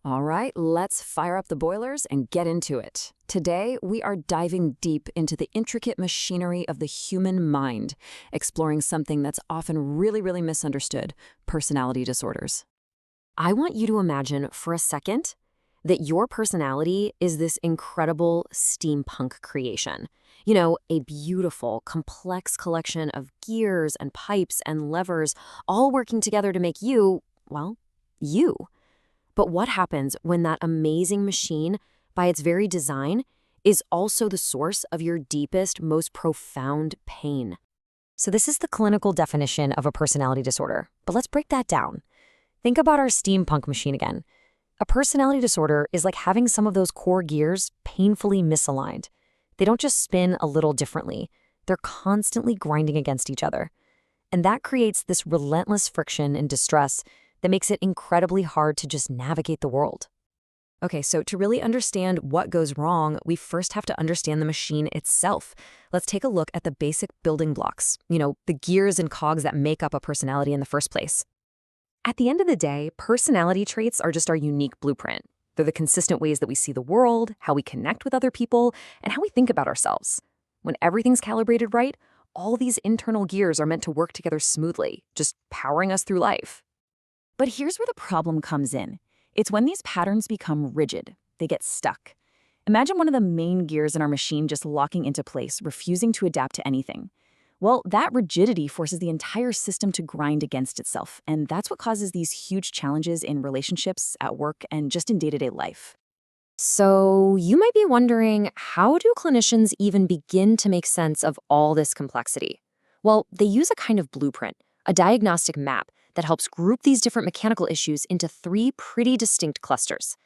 All right, let's fire up the boilers and get into it. Today, we are diving deep into the intricate machinery of the human mind, exploring something that's often really misunderstood: personality disorders. I want you to imagine for a second that your personality is this incredible steampunk creation. A beautiful, complex collection of gears and pipes and levers all working together to make you, well, you. But what happens when that amazing machine, by its very design, is also the source of your deepest, most profound pain? So, this is the clinical definition of a personality disorder. But let's break that down. Think about our steampunk machine again. A personality disorder is like having some of those core gears painfully misaligned. They don't just spin a little differently, they're constantly grinding against each other. And that creates this relentless friction and distress that makes it incredibly hard to just navigate the world. Okay, so to really understand what goes wrong, we first have to understand the machine itself. Let's take a look at the basic building blocks, the gears and cogs that make up a personality in the first place. At the end of the day, personality traits are just our unique blueprint. They're the consistent ways that we see the world, how we connect with other people, and how we think about ourselves. When everything's calibrated right, all these internal gears are meant to work together smoothly, just powering us through life. But here's where the problem comes in. It's when these patterns become rigid. They get stuck. Imagine one of the main gears in our machine just locking into place, refusing to adapt to anything. Well, that rigidity forces the entire system to grind against itself, and that's what causes these huge challenges in relationships, at work, and just in day-to-day life. So, you might be wondering, how do clinicians even begin to make sense of all this complexity? Well, they use a kind of blueprint, a diagnostic map that helps group these different mechanical issues into three pretty distinct clusters.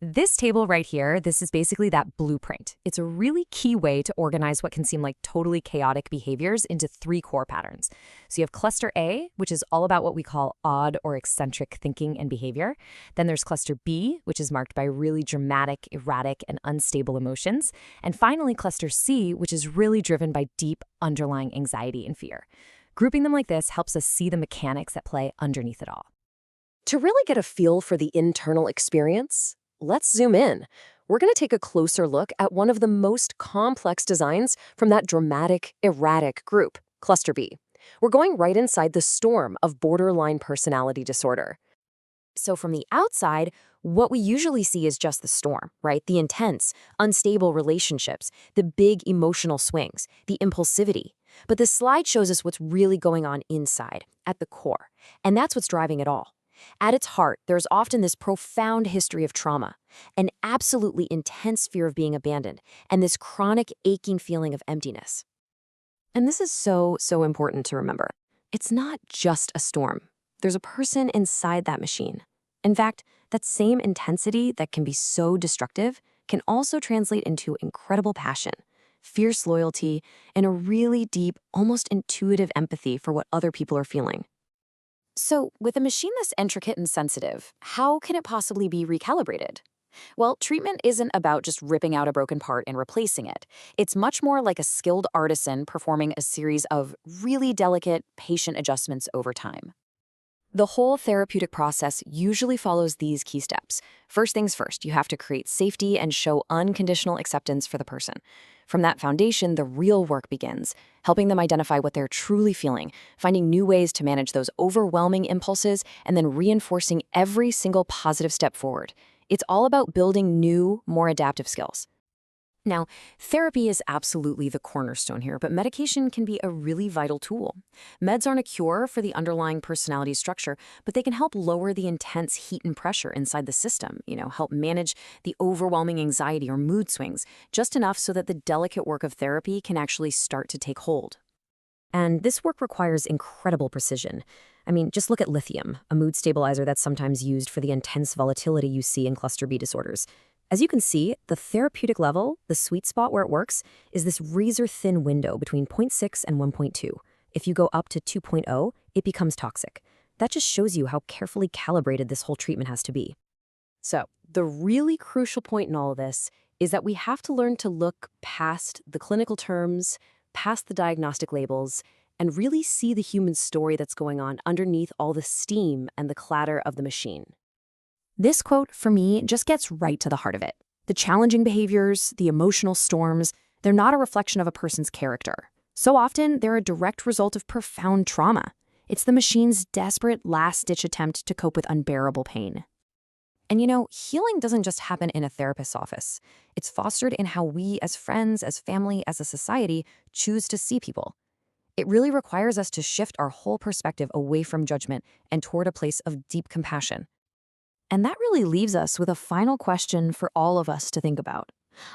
This table right here, this is basically that blueprint. It's a really key way to organize what can seem like totally chaotic behaviors into three core patterns. So you have cluster A, which is all about what we call odd or eccentric thinking and behavior. Then there's cluster B, which is marked by really dramatic, erratic, and unstable emotions. And finally, cluster C, which is really driven by deep underlying anxiety and fear. Grouping them like this helps us see the mechanics at play underneath it all. To really get a feel for the internal experience, let's zoom in. We're going to take a closer look at one of the most complex designs from that dramatic, erratic group, Cluster B. We're going right inside the storm of borderline personality disorder. So from the outside, what we usually see is just the storm, right? The intense, unstable relationships, the big emotional swings, the impulsivity. But this slide shows us what's really going on inside, at the core. And that's what's driving it all. At its heart, there's often this profound history of trauma, an absolutely intense fear of being abandoned, and this chronic aching feeling of emptiness. And this is so important to remember. It's not just a storm. There's a person inside that machine. In fact, that same intensity that can be so destructive can also translate into incredible passion, fierce loyalty, and a really deep, almost intuitive empathy for what other people are feeling. So, with a machine this intricate and sensitive, how can it possibly be recalibrated? Well, treatment isn't about just ripping out a broken part and replacing it. It's much more like a skilled artisan performing a series of really delicate, patient adjustments over time. The whole therapeutic process usually follows these key steps. First things first, you have to create safety and show unconditional acceptance for the person. From that foundation, the real work begins, helping them identify what they're truly feeling, finding new ways to manage those overwhelming impulses, and then reinforcing every single positive step forward. It's all about building new, more adaptive skills. Now, therapy is absolutely the cornerstone here, but medication can be a really vital tool. Meds aren't a cure for the underlying personality structure, but they can help lower the intense heat and pressure inside the system, help manage the overwhelming anxiety or mood swings, just enough so that the delicate work of therapy can actually start to take hold. And this work requires incredible precision. I mean, just look at lithium, a mood stabilizer that's sometimes used for the intense volatility you see in cluster B disorders. As you can see, the therapeutic level, the sweet spot where it works, is this razor-thin window between 0.6 and 1.2. If you go up to 2.0, it becomes toxic. That just shows you how carefully calibrated this whole treatment has to be. So, the really crucial point in all of this is that we have to learn to look past the clinical terms, past the diagnostic labels, and really see the human story that's going on underneath all the steam and the clatter of the machine. This quote, for me, just gets right to the heart of it. The challenging behaviors, the emotional storms, they're not a reflection of a person's character. So often, they're a direct result of profound trauma. It's the machine's desperate last-ditch attempt to cope with unbearable pain. And healing doesn't just happen in a therapist's office. It's fostered in how we as friends, as family, as a society choose to see people. It really requires us to shift our whole perspective away from judgment and toward a place of deep compassion. And that really leaves us with a final question for all of us to think about.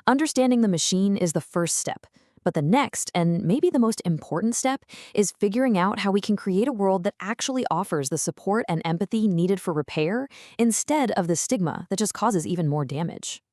Understanding the machine is the first step, but the next, and maybe the most important step, is figuring out how we can create a world that actually offers the support and empathy needed for repair instead of the stigma that just causes even more damage.